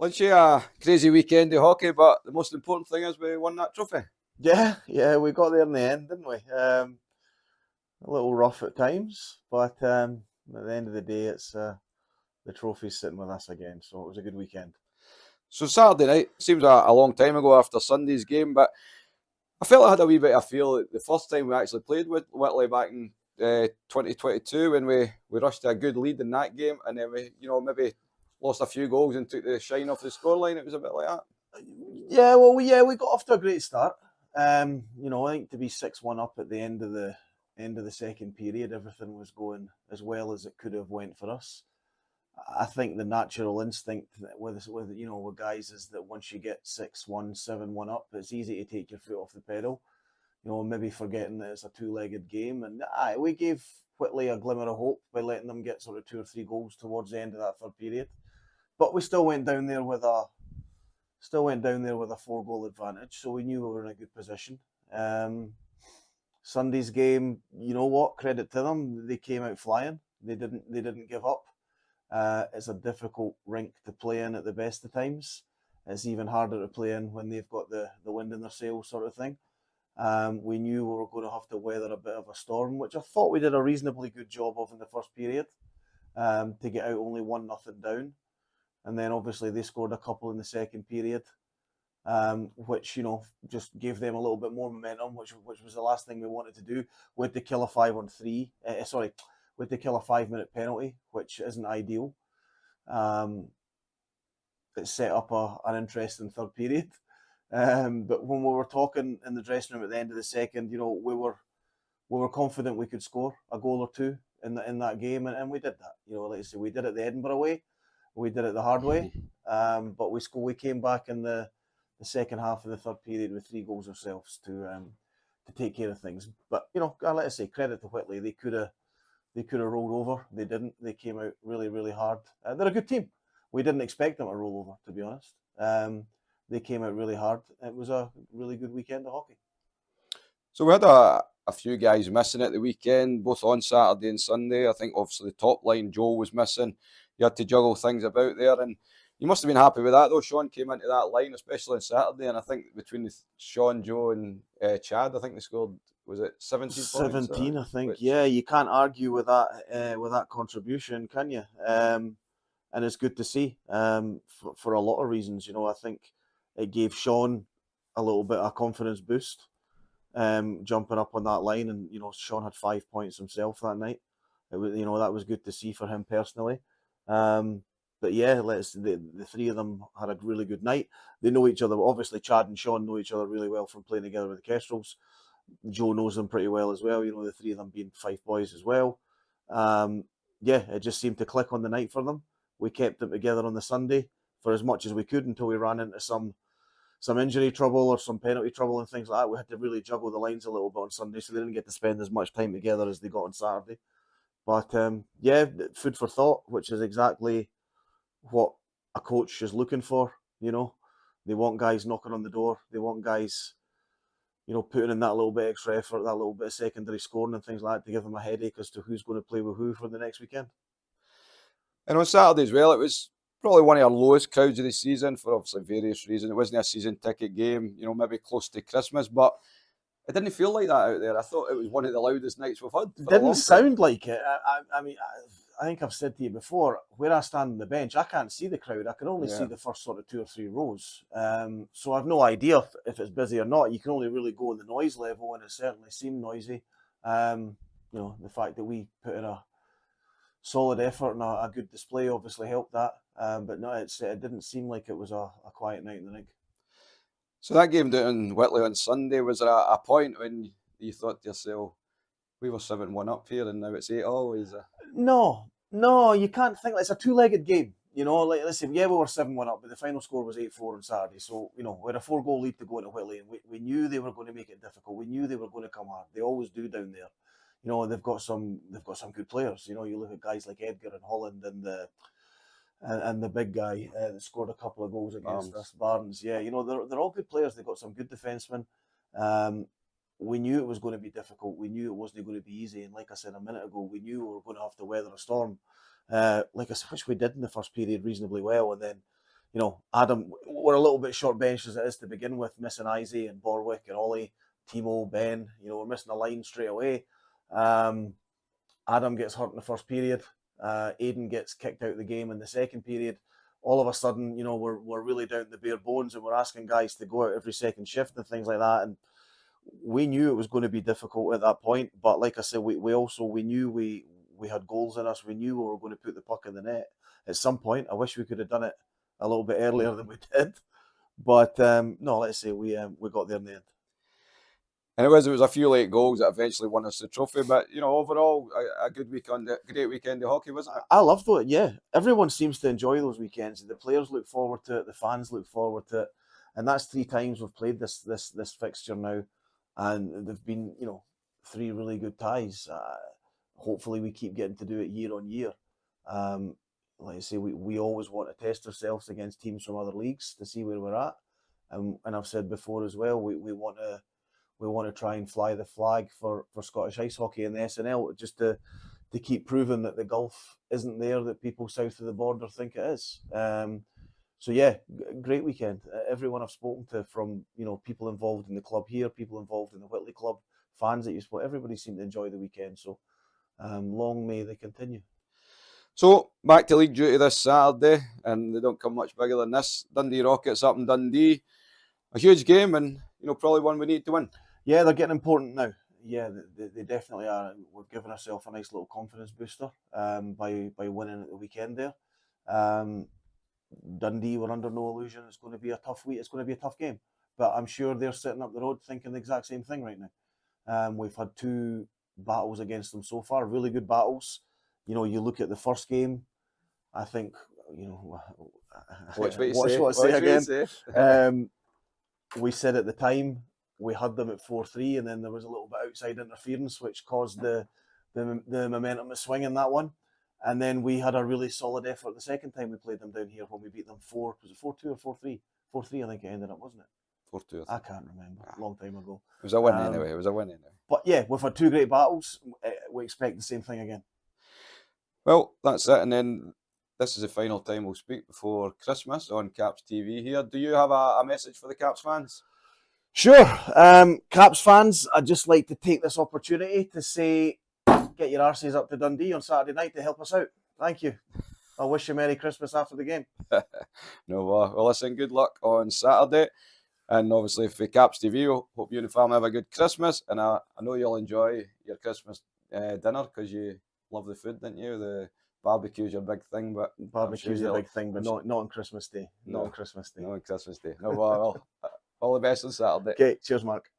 Lynch, a crazy weekend of hockey, but the most important thing is we won that trophy. Yeah, we got there in the end, didn't we? A little rough at times, but at the end of the day, it's the trophy's sitting with us again. So it was a good weekend. So Saturday night seems a long time ago after Sunday's game, but I felt I had a wee bit of a feel the first time we actually played with Whitley back in 2022 when we rushed a good lead in that game, and then we maybe lost a few goals and took the shine off the scoreline. It was a bit like that. We got off to a great start. I think to be 6-1 up at the end of the second period, everything was going as well as it could have went for us. I think the natural instinct with guys is that once you get 6-1, 7-1 up, it's easy to take your foot off the pedal. Maybe forgetting that it's a two-legged game, and we gave Whitley a glimmer of hope by letting them get sort of 2 or 3 goals towards the end of that third period. But we still went down there with a 4-goal advantage, so we knew we were in a good position. Sunday's game, you know what? Credit to them, they came out flying. They didn't give up. It's a difficult rink to play in at the best of times. It's even harder to play in when they've got the wind in their sails, sort of thing. We knew we were going to have to weather a bit of a storm, which I thought we did a reasonably good job of in the first period, to get out only 1-0 down. And then obviously they scored a couple in the second period, which just gave them a little bit more momentum, which was the last thing we wanted to do. We had to kill a 5-on-3. We had to kill a 5-minute penalty, which isn't ideal. It set up an interesting third period. But when we were talking in the dressing room at the end of the second, we were confident we could score a goal or two in that game, and we did that. Like I say, we did it the Edinburgh way. We did it the hard way, but we came back in the second half of the third period with 3 goals ourselves to take care of things. But like I say, credit to Whitley. They could have rolled over. They didn't. They came out really, really hard. They're a good team. We didn't expect them to roll over, to be honest. They came out really hard. It was a really good weekend of hockey. So we had a few guys missing at the weekend, both on Saturday and Sunday. I think obviously the top line, Joe was missing. You had to juggle things about there, and you must have been happy with that, though. Sean came into that line, especially on Saturday, and I think between Sean, Joe, and Chad, I think they scored, was it 17 points? 17, I think. Yeah, you can't argue with that contribution, can you? And it's good to see for a lot of reasons. I think it gave Sean a little bit of a confidence boost, jumping up on that line, and Sean had 5 points himself that night. It was, that was good to see for him personally. But yeah, the 3 of them had a really good night. They know each other. Obviously, Chad and Sean know each other really well from playing together with the Kestrels. Joe knows them pretty well as well. The 3 of them being Fife boys as well. It just seemed to click on the night for them. We kept them together on the Sunday for as much as we could until we ran into some injury trouble or some penalty trouble and things like that. We had to really juggle the lines a little bit on Sunday, so they didn't get to spend as much time together as they got on Saturday. But food for thought, which is exactly what a coach is looking for. They want guys knocking on the door. They want guys, putting in that little bit extra effort, that little bit of secondary scoring and things like that to give them a headache as to who's going to play with who for the next weekend. And on Saturday as well, it was probably one of our lowest crowds of the season for obviously various reasons. It wasn't a season ticket game, maybe close to Christmas, but it didn't feel like that out there. I thought it was one of the loudest nights we've had. It didn't sound like it. I mean, I think I've said to you before, where I stand on the bench, I can't see the crowd. I can only see the first sort of 2 or 3 rows. So I've no idea if it's busy or not. You can only really go on the noise level, and it certainly seemed noisy. The fact that we put in a solid effort and a good display obviously helped that. But no, it didn't seem like it was a quiet night in the rink. So that game down in Whitley on Sunday, was there a point when you thought to yourself, we were 7-1 up here and now it's 8-all? No, you can't think. It's a two-legged game. Like listen, we were 7-1 up, but the final score was 8-4 on Saturday. So, we had a 4-goal lead to go into Whitley, and we knew they were going to make it difficult. We knew they were going to come hard. They always do down there. They've got some good players. You look at guys like Edgar and Holland and the big guy that scored a couple of goals against us, Barnes. Yeah, they're all good players. They've got some good defensemen. We knew it was going to be difficult. We knew it wasn't going to be easy. And like I said a minute ago, we knew we were going to have to weather a storm, which we did in the first period reasonably well. And then, Adam, we're a little bit short bench as it is to begin with, missing Izzy and Borwick and Ollie, Timo, Ben. We're missing a line straight away. Adam gets hurt in the first period. Aiden gets kicked out of the game in the second period. All of a sudden, we're really down to the bare bones, and we're asking guys to go out every second shift and things like that. And we knew it was going to be difficult at that point. But like I said, we knew we had goals in us. We knew we were going to put the puck in the net at some point. I wish we could have done it a little bit earlier than we did. But no, let's say we got there in the end. And it was a few late goals that eventually won us the trophy. But, overall, a good weekend, great weekend of hockey, wasn't it? I loved it, yeah. Everyone seems to enjoy those weekends. The players look forward to it. The fans look forward to it. And that's 3 times we've played this fixture now. And they've been, 3 really good ties. Hopefully we keep getting to do it year on year. Like I say, we always want to test ourselves against teams from other leagues to see where we're at. And I've said before as well, we want to try and fly the flag for Scottish ice hockey in the SNL, just to keep proving that the gulf isn't there that people south of the border think it is. So yeah, great weekend. Everyone I've spoken to, from people involved in the club here, people involved in the Whitley club, fans that you spoke, everybody seemed to enjoy the weekend. So long may they continue. So, back to league duty this Saturday, and they don't come much bigger than this. Dundee Rockets up in Dundee. A huge game, and probably one we need to win. Yeah, they're getting important now. Yeah, they definitely are. We've given ourselves a nice little confidence booster by winning at the weekend there. Dundee were under no illusion it's going to be a tough week. It's going to be a tough game, but I'm sure they're sitting up the road thinking the exact same thing right now. We've had 2 battles against them so far, really good battles. You look at the first game, I think, watch what I say again. We said at the time we had them at 4-3, and then there was a little bit outside interference, which caused the momentum to swing in that one. And then we had a really solid effort the second time we played them down here when we beat them 4-2 or 4-3? 4-3, I think it ended up, wasn't it? 4-2. I can't remember. A long time ago. It was a win anyway. But yeah, we've had 2 great battles. We expect the same thing again. Well, that's it. And then this is the final time we'll speak before Christmas on Caps TV here. Do you have a message for the Caps fans? Sure. Caps fans, I'd just like to take this opportunity to say, get your arses up to Dundee on Saturday night to help us out. Thank you. I wish you Merry Christmas after the game. No, well, listen, good luck on Saturday. And obviously for Caps TV, hope you and the family have a good Christmas. And I know you'll enjoy your Christmas dinner because you love the food, didn't you? The barbecue's your big thing, but barbecue's your big thing, but not on Christmas Day. Not on Christmas Day. Not on Christmas Day. No, well, all the best on Saturday. Okay, cheers, Mark.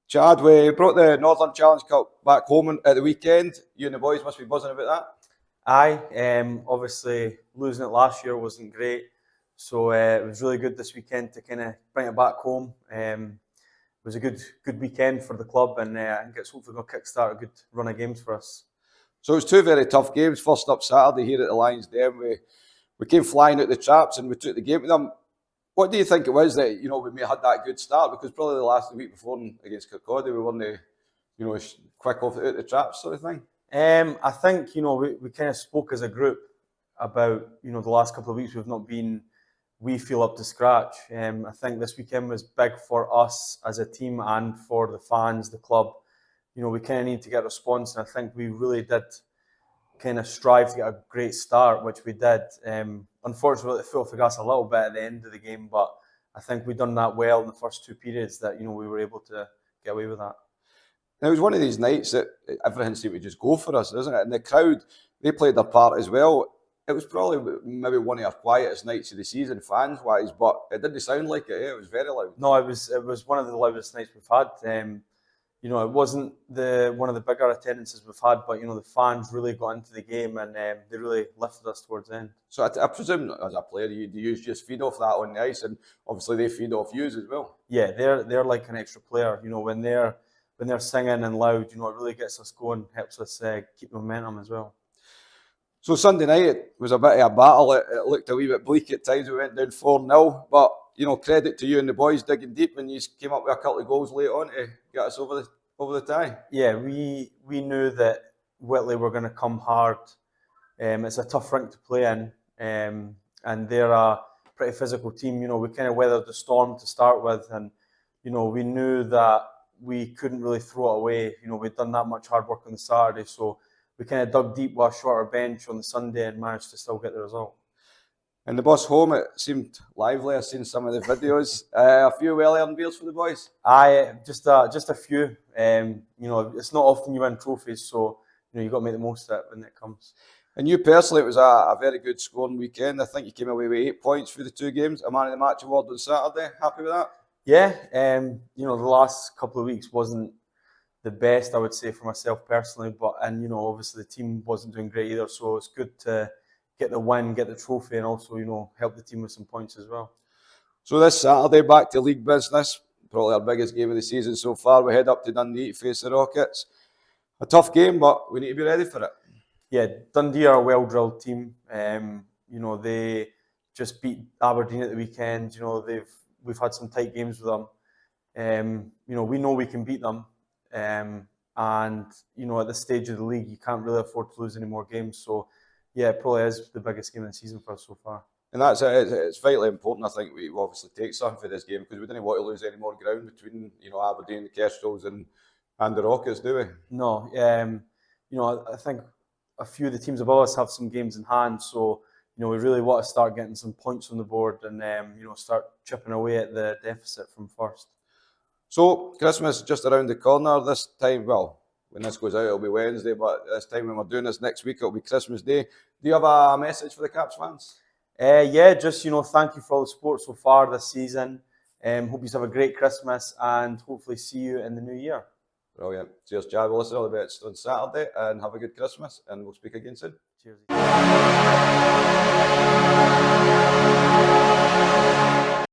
Chad, we brought the Northern Challenge Cup back home at the weekend. You and the boys must be buzzing about that. Aye, obviously losing it last year wasn't great, so it was really good this weekend to kind of bring it back home. It was a good weekend for the club, and I think it's hopefully going to kickstart a good run of games for us. So it was 2 very tough games. First up Saturday here at the Lions Den, we came flying out the traps and we took the game to them. What do you think it was that we had that good start? Because probably the week before against Kirkcaldy we weren't quick off out the traps sort of thing. I think we kind of spoke as a group about the last couple of weeks we've not been, we feel, up to scratch. I think this weekend was big for us as a team and for the fans, the club. We kind of need to get a response, and I think we really did kind of strive to get a great start, which we did. Unfortunately, it fell off the gas a little bit at the end of the game, but I think we've done that well in the first 2 periods that we were able to get away with that. And it was one of these nights that everything seemed to just go for us, isn't it? And the crowd, they played their part as well. It was probably maybe one of our quietest nights of the season, fans-wise, but it didn't sound like it. It was very loud. No, it was one of the loudest nights we've had. It wasn't one of the bigger attendances we've had, but the fans really got into the game and they really lifted us towards the end. So I presume as a player, you just feed off that on the ice, and obviously they feed off you as well. Yeah, they're like an extra player. When they're singing and loud, it really gets us going, helps us keep momentum as well. So Sunday night, it was a bit of a battle. It looked a wee bit bleak at times. We went down 4-0, but credit to you and the boys digging deep, and you came up with a couple of goals late on to get us over the tie. Yeah, we knew that Whitley were going to come hard. It's a tough rink to play in, and and they're a pretty physical team. You know, we kind of weathered the storm to start with, and you know, we knew that we couldn't really throw it away. You know, we'd done that much hard work on the Saturday, so we kind of dug deep with a shorter bench on the Sunday and managed to still get the result. And the bus home, it seemed lively. I've seen some of the videos. A few well-earned beers for the boys. Just a few. You know, it's not often you win trophies, so you know you got to make the most of it when it comes. And you personally, it was a very good scoring weekend. I think you came away with 8 points through the 2 games. A man of the match award on Saturday. Happy with that? Yeah. You know, the last couple of weeks wasn't the best, I would say, for myself personally, and you know, obviously the team wasn't doing great either. So it's good to get the win, get the trophy, and also, you know, help the team with some points as well. So this Saturday, back to league business. Probably our biggest game of the season so far. We head up to Dundee to face the Rockets. A tough game, but we need to be ready for it. Yeah, Dundee are a well-drilled team. You know, they just beat Aberdeen at the weekend. You know, we've had some tight games with them. You know we can beat them. And you know, at this stage of the league, you can't really afford to lose any more games. So yeah, it probably is the biggest game of the season for us so far. And that's it. It's vitally important. I think we obviously take something for this game because we didn't want to lose any more ground between, you know, Aberdeen, the Kestrels, and the Rockets, do we? No. You know, I think a few of the teams above us have some games in hand, so you know we really want to start getting some points on the board and you know, start chipping away at the deficit from first. So Christmas just around the corner this time. Well, when this goes out, it'll be Wednesday, but this time when we're doing this next week, it'll be Christmas Day. Do you have a message for the Caps fans? Yeah, just, you know, thank you for all the support so far this season. Hope you have a great Christmas and hopefully see you in the new year. Brilliant. Cheers, Chad. We'll listen all the best on Saturday and have a good Christmas, and we'll speak again soon. Cheers.